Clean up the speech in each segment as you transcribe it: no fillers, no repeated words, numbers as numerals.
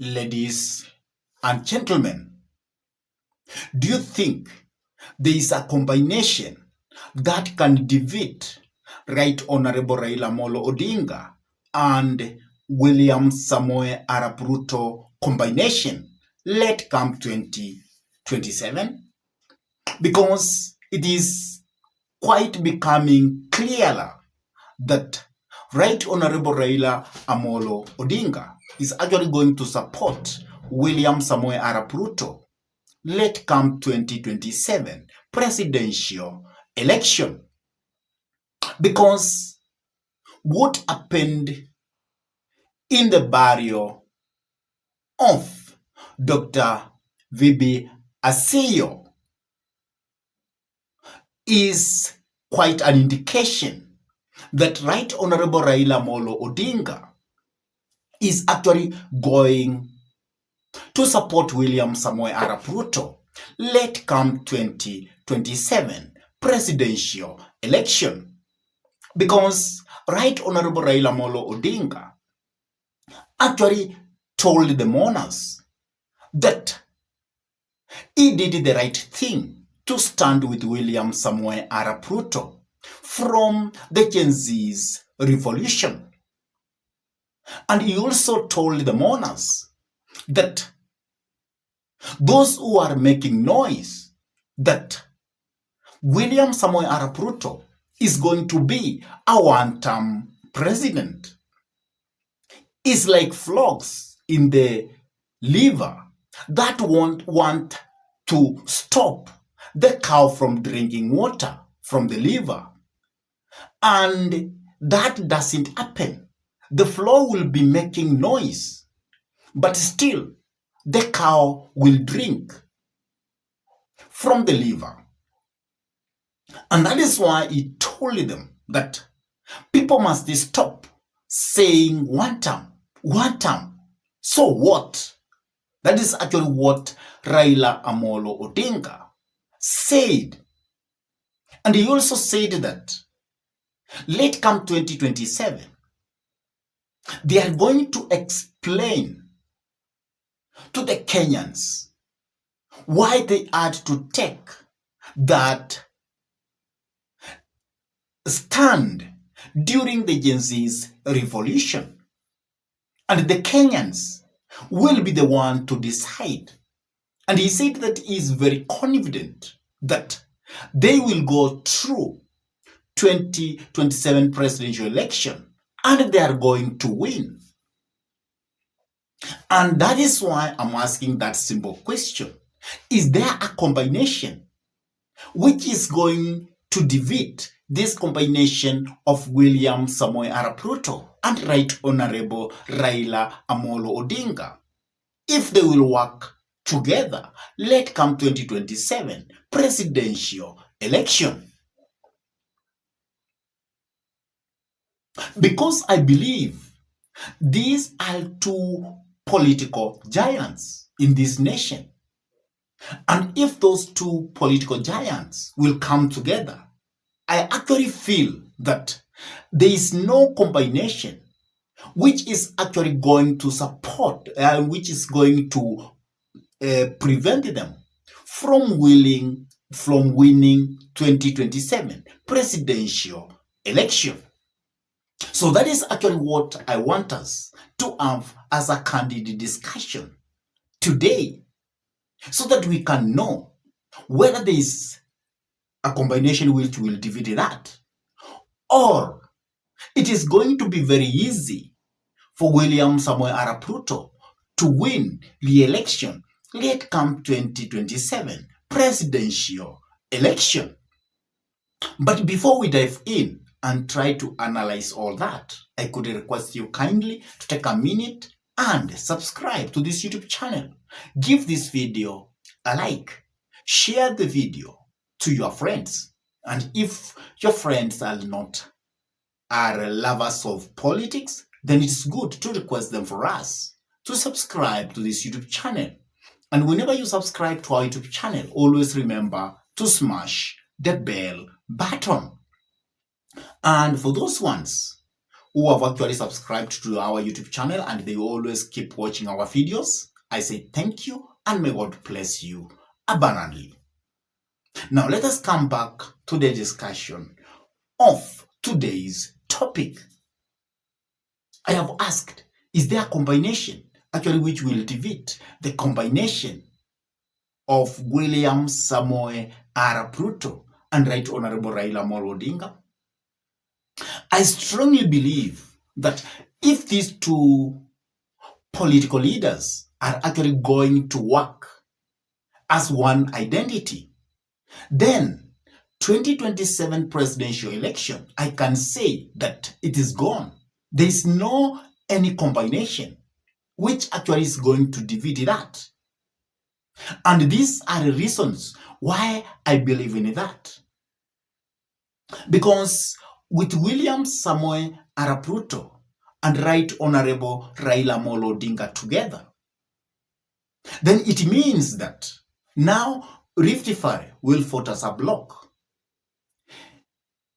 Ladies and gentlemen, do you think there is a combination that can defeat Right Honorable Raila Amolo Odinga and William Samoei Arap Ruto combination let come 2027? Because it is quite becoming clearer that Right Honorable Raila Amolo Odinga is actually going to support William Samoei Arap Ruto let come 2027 presidential election. Because what happened in the burial of Dr. VB Aseyo is quite an indication that Right Honorable Raila Amolo Odinga is actually going to support William Samoei Arap Ruto let come 2027 presidential election. Because Right Honorable Raila Amolo Odinga actually told the mourners that he did the right thing to stand with William Samoei Arap Ruto from the Gen Z's revolution. And he also told the mourners that those who are making noise that William Samoei Arap Ruto is going to be a one-term president is like frogs in the liver that won't want to stop the cow from drinking water from the liver. And that doesn't happen. The frog will be making noise, but still the cow will drink from the liver. And that is why he told them that people must stop saying one term, one term. So what? That is actually what Raila Amolo Odinga said. And he also said that late come 2027, they are going to explain to the Kenyans why they had to take that stand during the Gen Z's revolution. And the Kenyans will be the one to decide. And he said that he is very confident that they will go through 2027 presidential election and they are going to win. And that is why I'm asking that simple question. Is there a combination which is going to defeat this combination of William Samoei Arap Ruto and Right Honorable Raila Amolo Odinga? If they will work together, let come 2027 presidential election. Because I believe these are two political giants in this nation. And if those two political giants will come together, I actually feel that there is no combination which is actually going to support, which is going to prevent them from winning 2027 presidential election. So that is actually what I want us to have as a candid discussion today, so that we can know whether there is a combination which will defeat that, or it is going to be very easy for William Samoei Arap Ruto to win the election late come 2027 presidential election. But before we dive in and try to analyze all that, I could request you kindly to take a minute and subscribe to this YouTube channel. Give this video a like, share the video to your friends, and if your friends are lovers of politics, then it's good to request them for us to subscribe to this YouTube channel. And whenever you subscribe to our YouTube channel, always remember to smash the bell button. And for those ones who have actually subscribed to our YouTube channel and they always keep watching our videos, I say thank you and may God bless you abundantly. Now let us come back to the discussion of today's topic. I have asked, is there a combination actually which will defeat the combination of William Samoei Arap Ruto and Right Honorable Raila Amolo Odinga? I strongly believe that if these two political leaders are actually going to work as one identity, then 2027 presidential election, I can say that it is gone. There is no any combination which actually is going to defeat that. And these are the reasons why I believe in that. Because with William Samoei Arap Ruto and Right Honorable Raila Amolo Odinga together, then it means that now Rift Valley will vote as a block.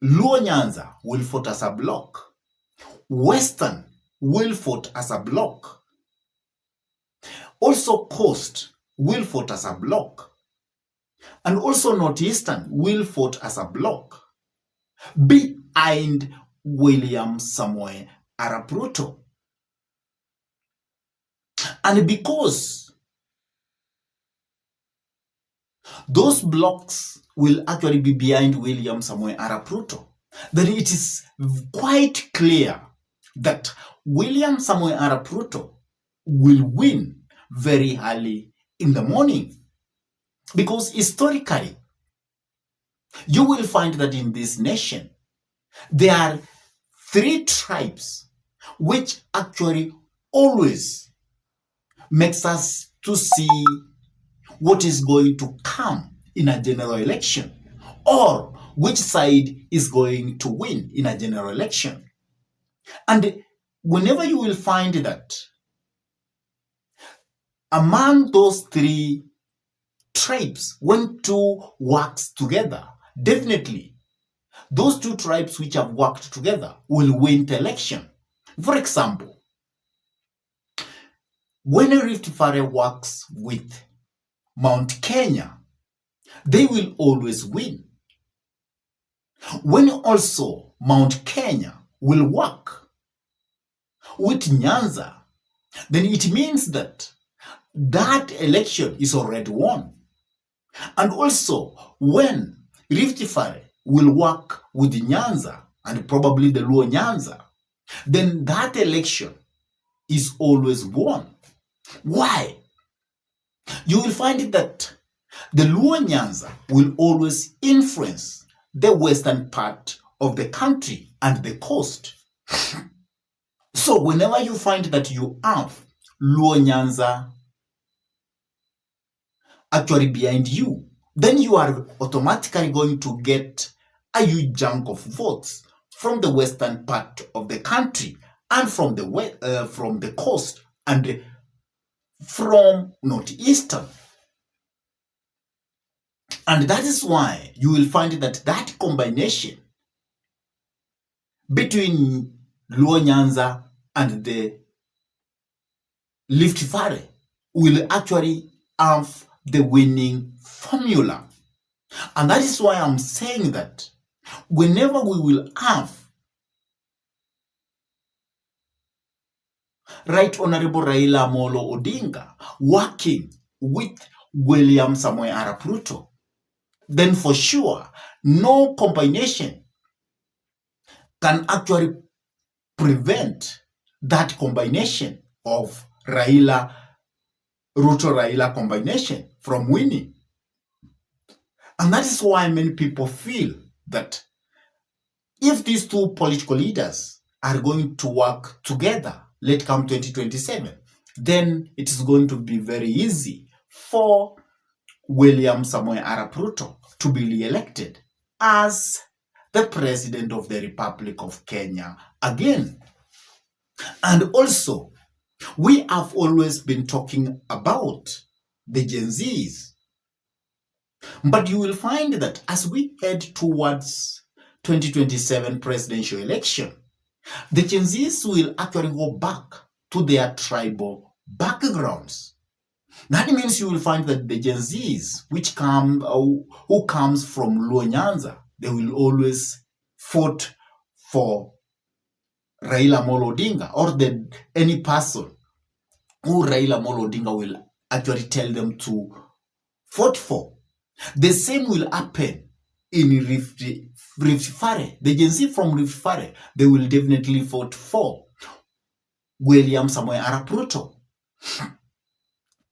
Luo Nyanza will vote as a block. Western will vote as a block. Also Coast will vote as a block. And also Northeastern will vote as a block behind William Samoei Arap Ruto. And because those blocks will actually be behind William Samoei Arap Ruto, then it is quite clear that William Samoei Arap Ruto will win very early in the morning. Because historically, you will find that in this nation, there are three tribes which actually always makes us to see what is going to come in a general election or which side is going to win in a general election. And whenever you will find that among those three tribes, when two works together, definitely those two tribes which have worked together will win the election. For example, when a Rift Valley works with Mount Kenya, they will always win. When also Mount Kenya will work with Nyanza, then it means that that election is already won. And also when Rift Valley will work with Nyanza and probably the Luo Nyanza, then that election is always won. Why? You will find that the Luo Nyanza will always influence the western part of the country and the coast. So whenever you find that you have Luo Nyanza actually behind you, then you are automatically going to get a huge chunk of votes from the western part of the country and from the coast and from northeastern. And that is why you will find that that combination between Luo Nyanza and the Rift Valley will actually have the winning formula. And that is why I'm saying that whenever we will have Right Honorable Raila Amolo Odinga working with William Samoei Arap Ruto, then for sure no combination can actually prevent that combination of Raila Ruto Raila combination from winning. And that is why many people feel that if these two political leaders are going to work together, let come 2027, then it is going to be very easy for William Samoei Arap Ruto to be re-elected as the President of the Republic of Kenya again. And also, we have always been talking about the Gen Zs. But you will find that as we head towards 2027 presidential election, The Gen Zs will actually go back to their tribal backgrounds. That means you will find that the Gen Zs, who comes from Luo Nyanza, they will always vote for Raila Amolo Odinga, or any person who Raila Amolo Odinga will actually tell them to vote for. The same will happen in Rift Valley. The Gen Z from Rift Valley, they will definitely vote for William Samoei Arap Ruto.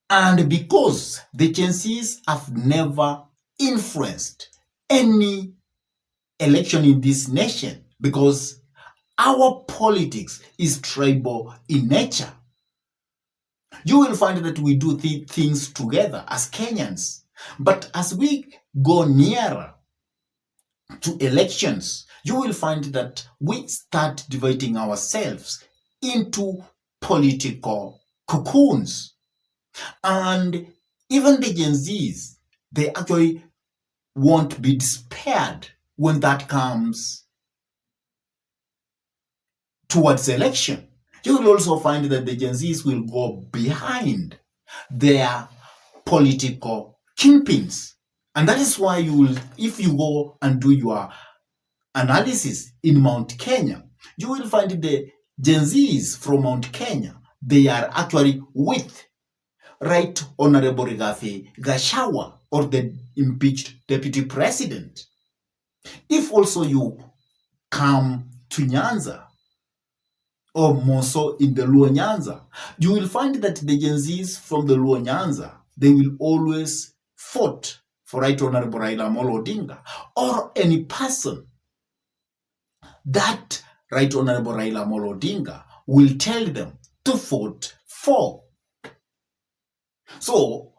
And because the Gen Zs have never influenced any election in this nation, because our politics is tribal in nature, you will find that we do things together as Kenyans. But as we go nearer to elections, you will find that we start dividing ourselves into political cocoons. And even the Gen Zs, they actually won't be spared when that comes towards election. You will also find that the Gen Zs will go behind their political kingpins. And that is why if you go and do your analysis in Mount Kenya, you will find the Gen Zs from Mount Kenya, they are actually with Right Honorable Rigathi Gachagua, or the impeached deputy president. If also you come to Nyanza, or more so in the Luo Nyanza, you will find that the Gen Zs from the Luo Nyanza, they will always vote for Right Honorable Raila Amolo Odinga, or any person that Right Honorable Raila Amolo Odinga will tell them to vote for. So,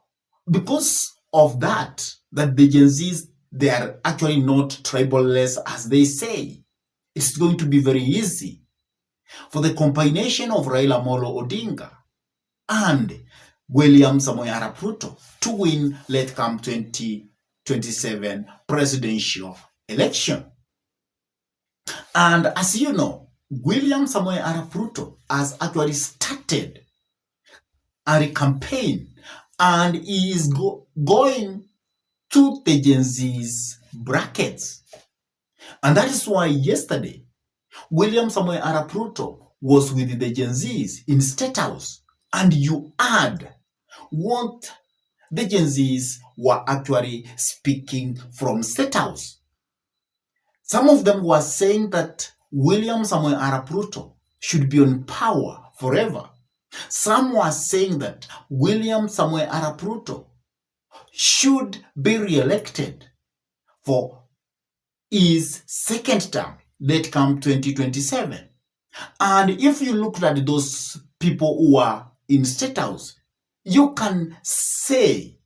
because of that the Gen Zs, they are actually not triballess as they say, it's going to be very easy for the combination of Raila Amolo Odinga and William Samoei Arap Ruto to win late come 2027 presidential election. And as you know, William Samoei Arap Ruto has actually started a campaign, and he is going to the Gen Z's brackets. And that is why yesterday, William Samoei Arap Ruto was with the Gen Z's in State House. And you heard what the Gen Z's were actually speaking from State House. Some of them were saying that William Samoei Arap Ruto should be on power forever. Some were saying that William Samoei Arap Ruto should be re-elected for his second term, late come 2027. And if you look at those people who are in State House, you can say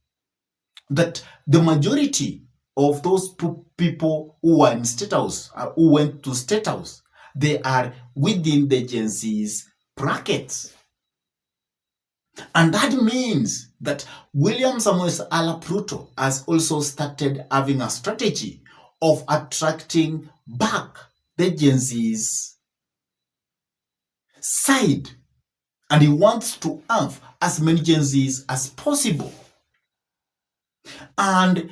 that the majority of those people who are in State House, who went to State House, they are within the Gen Z's brackets. And that means that William Samoei Arap Ruto has also started having a strategy of attracting back the Gen Z's side. And he wants to have as many Gen Zs as possible. And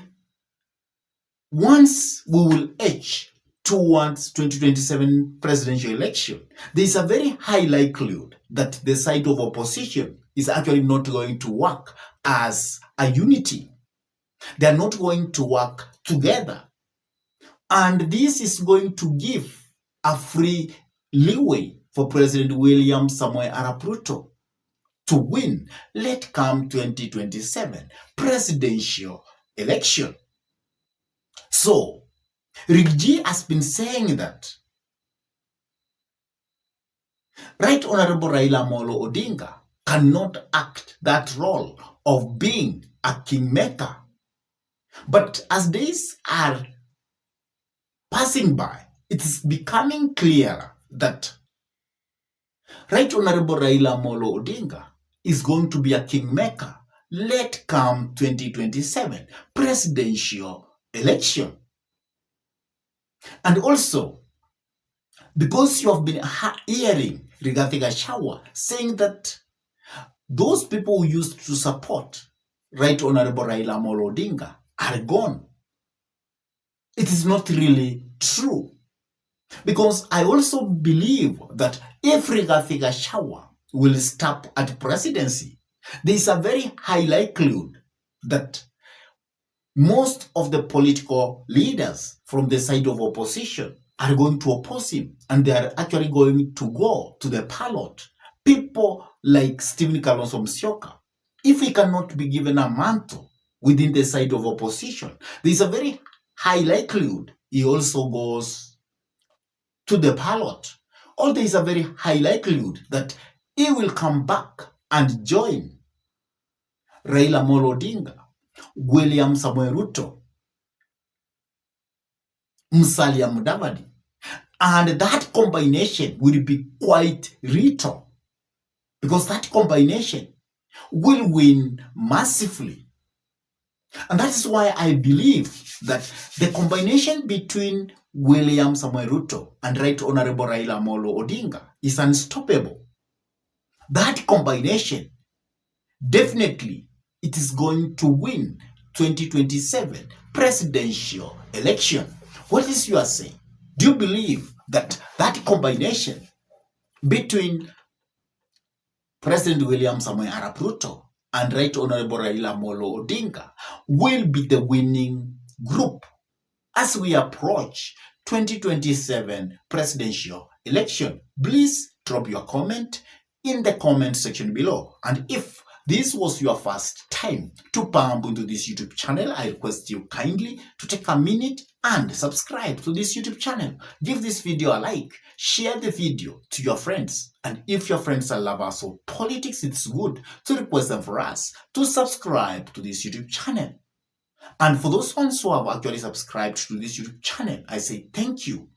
once we will edge towards 2027 presidential election, there is a very high likelihood that the side of opposition is actually not going to work as a unity. They are not going to work together. And this is going to give a free leeway for President William Samoei Arap Ruto to win late come 2027 presidential election. So, Rigathi has been saying that Right Honorable Raila Amolo Odinga cannot act that role of being a kingmaker. But as days are passing by, it is becoming clearer that Right Honorable Raila Amolo Odinga is going to be a kingmaker late come 2027 presidential election. And also, Because you have been hearing Rigathi saying that those people who used to support Right Honorable Raila Amolo Odinga are gone. It is not really true. Because I also believe that if Rigathi will stop at presidency, there is a very high likelihood that most of the political leaders from the side of opposition are going to oppose him, and they are actually going to go to the ballot. People like Stephen Kalonzo Musyoka, if he cannot be given a mantle within the side of opposition, there is a very high likelihood he also goes to the ballot. Or there is a very high likelihood that he will come back and join Raila Amolo Odinga, William Samoei Ruto, Musalia Mudavadi. And that combination will be quite lethal, because that combination will win massively. And that is why I believe that the combination between William Samoei Ruto and Right Honorable Raila Amolo Odinga is unstoppable. That combination, definitely, it is going to win 2027 presidential election. What is your say? Do you believe that that combination between President William Samoei Arap Ruto and Right Honorable Raila Amolo Odinga will be the winning group as we approach 2027 presidential election? Please drop your comment in the comment section below. And if this was your first time to pump into this YouTube channel, I request you kindly to take a minute and subscribe to this YouTube channel. Give this video a like, share the video to your friends. And if your friends are lovers of politics, it's good to request them for us to subscribe to this YouTube channel. And for those ones who have actually subscribed to this YouTube channel, I say thank you.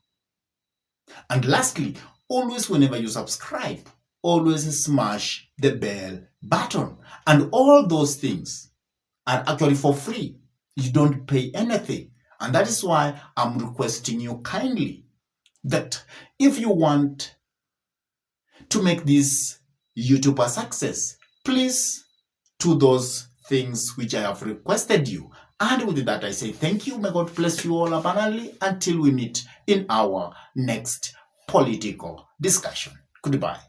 And lastly, always whenever you subscribe, always smash the bell button. And all those things are actually for free. You don't pay anything. And that is why I'm requesting you kindly that if you want to make this YouTube a success, please do those things which I have requested you. And with that, I say thank you. May God bless you all abundantly until we meet in our next political discussion. Goodbye.